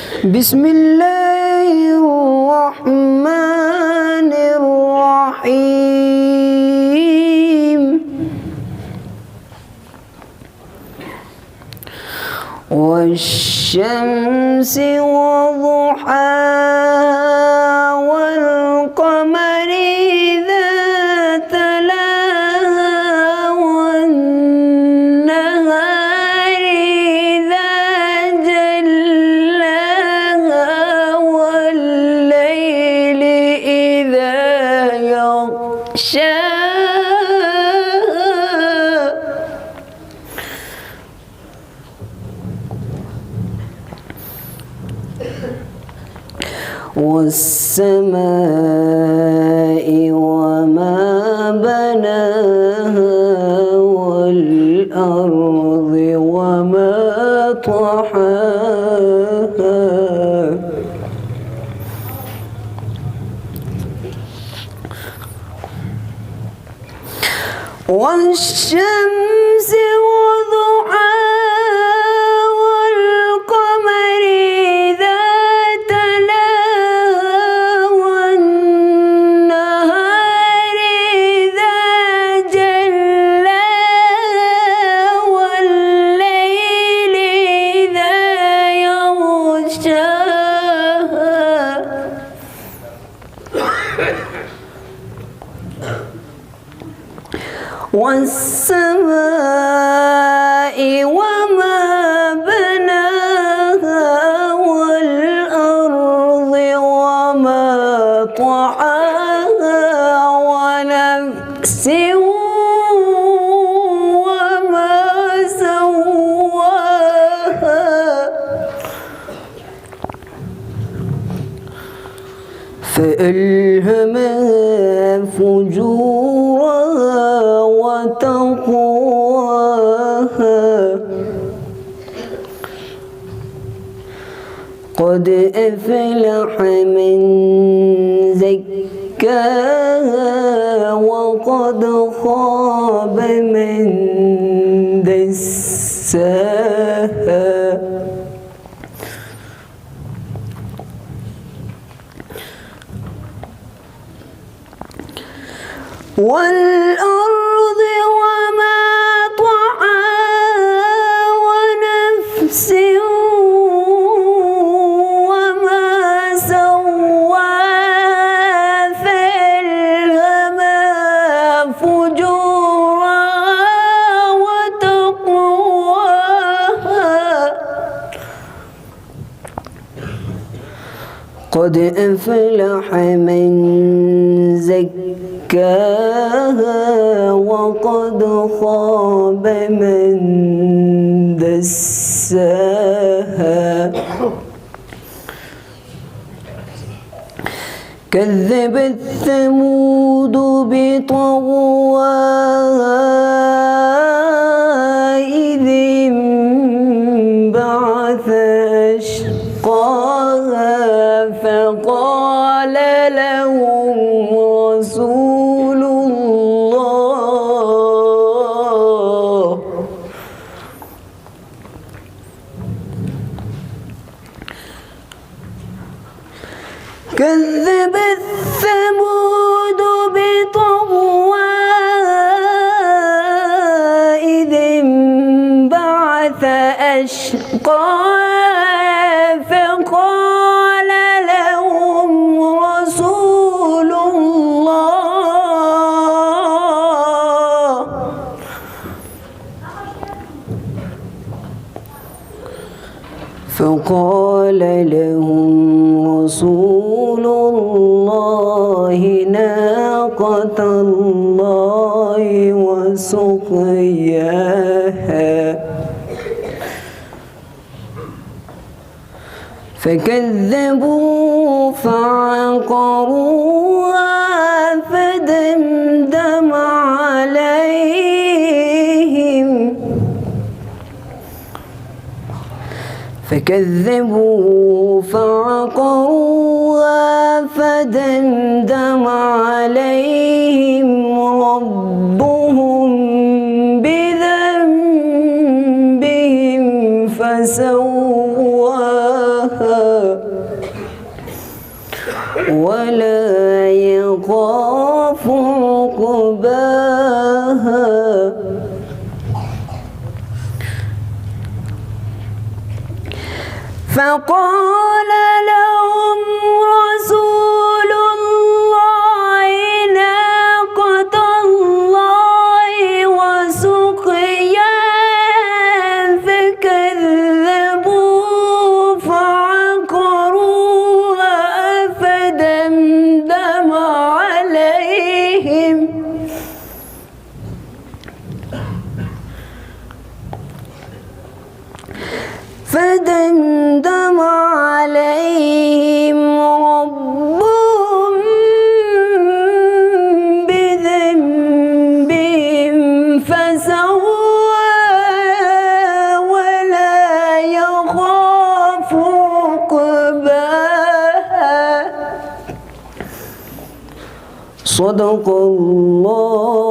بسم الله الرحمن الرحيم. والشمس وضحاها والقمر إذا تلاها والنهار إذا جلاها والليل إذا يغشاها والسماء وما بناها والأرض وما طحاها والشمس وضحاها والقمر إذا تلاها والنهار إذا جلاها والليل إذا يغشاها والسماء وما بناها والأرض وما طحاها ونفس وما سواها فألهمها فجورها وتقواها قد أفلح من زكاها وقد خاب من دساها والأرض وما طحاها ونفس وما سواها فألهمها فجورها وتقواها قد أفلح من زكاها وقد خاب من دساها كذبت ثمود بطغواها إذ انبعث أشقاها فقال لهم رسول الله كذبت ثمود بطغواها إذ انبعث أشقاها فقال لهم رسول الله فقال لهم رسول الله ناقة الله وسقياها فكذبوا فعقروها فدمدم عليهم فكذبوا فعقروها فدمدم عليهم ربهم بذنبهم فسواها ولا يخاف عقباها فقال لهم رسول الله ناقة الله وسقياها فكذبوه فعقروها فدمدم عليهم ربهم بذنبهم فسواها ولا يخاف عقباها صدق الله